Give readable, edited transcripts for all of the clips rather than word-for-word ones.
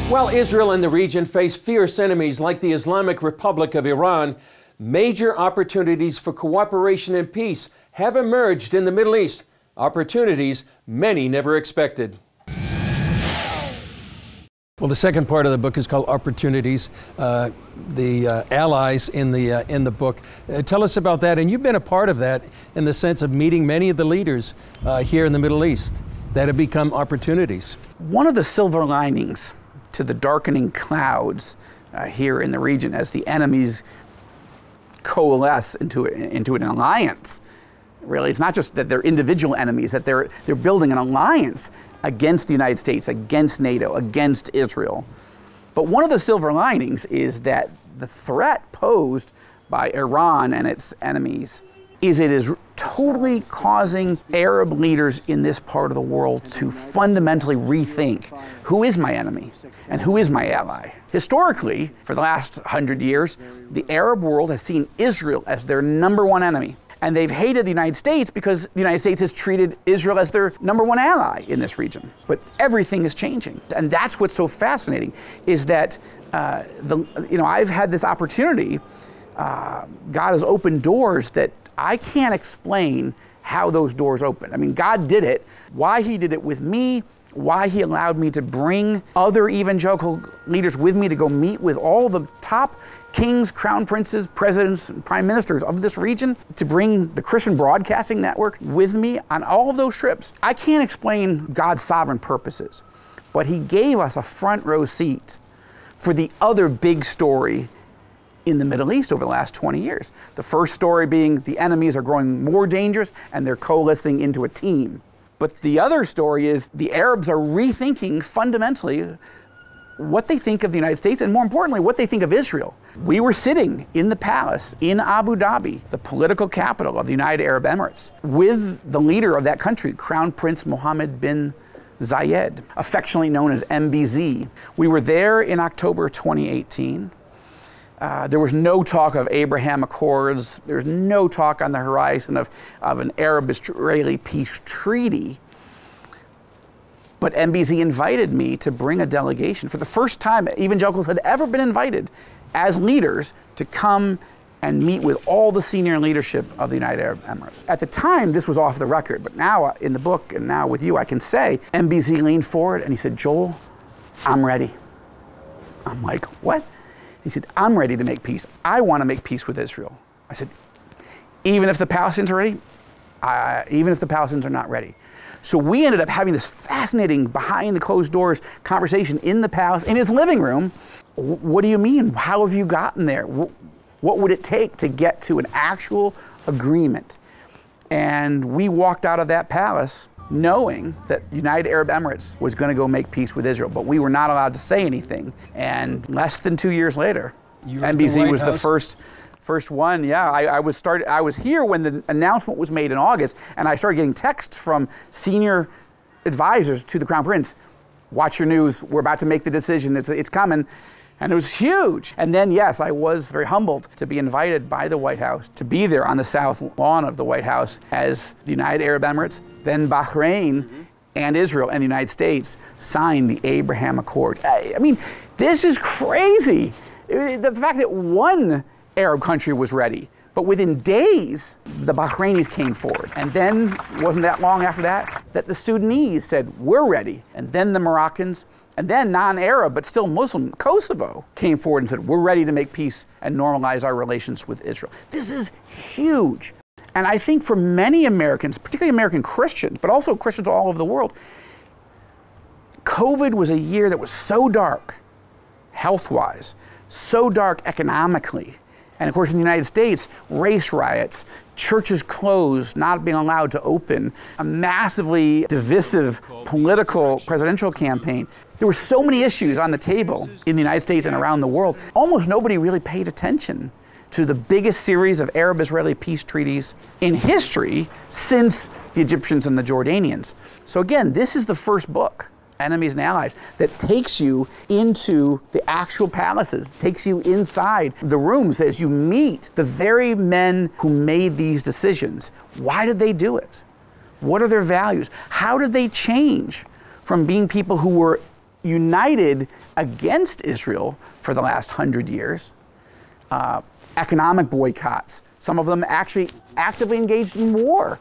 While Israel and the region face fierce enemies like the Islamic Republic of Iran, major opportunities for cooperation and peace have emerged in the Middle East, opportunities many never expected. Well, the second part of the book is called Opportunities, the allies in the book. Tell us about that, and you've been a part of that in the sense of meeting many of the leaders here in the Middle East that have become opportunities. One of the silver linings to the darkening clouds here in the region as the enemies coalesce into an alliance. Really, it's not just that they're individual enemies, that they're building an alliance against the United States, against NATO, against Israel. But one of the silver linings is that the threat posed by Iran and its enemies is it is totally causing Arab leaders in this part of the world to fundamentally rethink who is my enemy and who is my ally. Historically, for the last 100 years, the Arab world has seen Israel as their #1 enemy. And they've hated the United States because the United States has treated Israel as their #1 ally in this region. But everything is changing. And that's what's so fascinating, is that I've had this opportunity. God has opened doors that I can't explain how those doors open. I mean, God did it. Why he did it with me, why he allowed me to bring other evangelical leaders with me to go meet with all the top kings, crown princes, presidents, and prime ministers of this region, to bring the Christian Broadcasting Network with me on all of those trips. I can't explain God's sovereign purposes, but he gave us a front row seat for the other big story in the Middle East over the last 20 years. The first story being the enemies are growing more dangerous and they're coalescing into a team. But the other story is the Arabs are rethinking fundamentally what they think of the United States, and more importantly, what they think of Israel. We were sitting in the palace in Abu Dhabi, the political capital of the United Arab Emirates, with the leader of that country, Crown Prince Mohammed bin Zayed, affectionately known as MBZ. We were there in October 2018. There was no talk of Abraham Accords. There's no talk on the horizon of an Arab-Israeli peace treaty. But MBZ invited me to bring a delegation. For the first time, evangelicals had ever been invited as leaders to come and meet with all the senior leadership of the United Arab Emirates. At the time, this was off the record, but now in the book and now with you, I can say, MBZ leaned forward and he said, "Joel, I'm ready." I'm like, "What?" He said, "I'm ready to make peace. I want to make peace with Israel." I said, "Even if the Palestinians are ready?" Even if the Palestinians are not ready. So we ended up having this fascinating behind the closed doors conversation in the palace, in his living room. What do you mean? How have you gotten there? What would it take to get to an actual agreement? And we walked out of that palace knowing that United Arab Emirates was going to go make peace with Israel, but we were not allowed to say anything. And less than 2 years later, MBZ was the first one. Yeah, I was here when the announcement was made in August, and I started getting texts from senior advisors to the Crown Prince. "Watch your news. We're about to make the decision. It's coming." And it was huge. And then, yes, I was very humbled to be invited by the White House to be there on the south lawn of the White House as the United Arab Emirates, then Bahrain, and Israel and the United States signed the Abraham Accord. I mean, this is crazy. The fact that one Arab country was ready, but within days, the Bahrainis came forward. And then, wasn't that long after that, that the Sudanese said, "We're ready." And then the Moroccans, and then non-Arab, but still Muslim, Kosovo, came forward and said, "We're ready to make peace and normalize our relations with Israel." This is huge. And I think for many Americans, particularly American Christians, but also Christians all over the world, COVID was a year that was so dark, health-wise, so dark economically. And of course, in the United States, race riots, churches closed, not being allowed to open, a massively divisive political presidential campaign. There were so many issues on the table in the United States and around the world. Almost nobody really paid attention to the biggest series of Arab-Israeli peace treaties in history since the Egyptians and the Jordanians. So again, this is the first book, Enemies and Allies, that takes you into the actual palaces, takes you inside the rooms as you meet the very men who made these decisions. Why did they do it? What are their values? How did they change from being people who were united against Israel for the last 100 years. Economic boycotts, some of them actually actively engaged in war.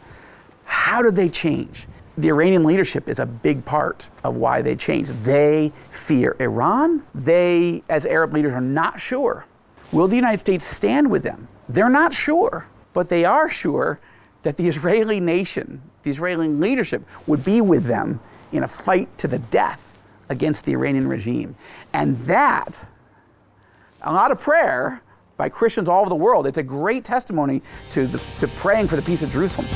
How did they change? The Iranian leadership is a big part of why they changed. They fear Iran. They, as Arab leaders, are not sure. Will the United States stand with them? They're not sure, but they are sure that the Israeli nation, the Israeli leadership, would be with them in a fight to the death against the Iranian regime. And that, a lot of prayer by Christians all over the world, it's a great testimony to praying for the peace of Jerusalem.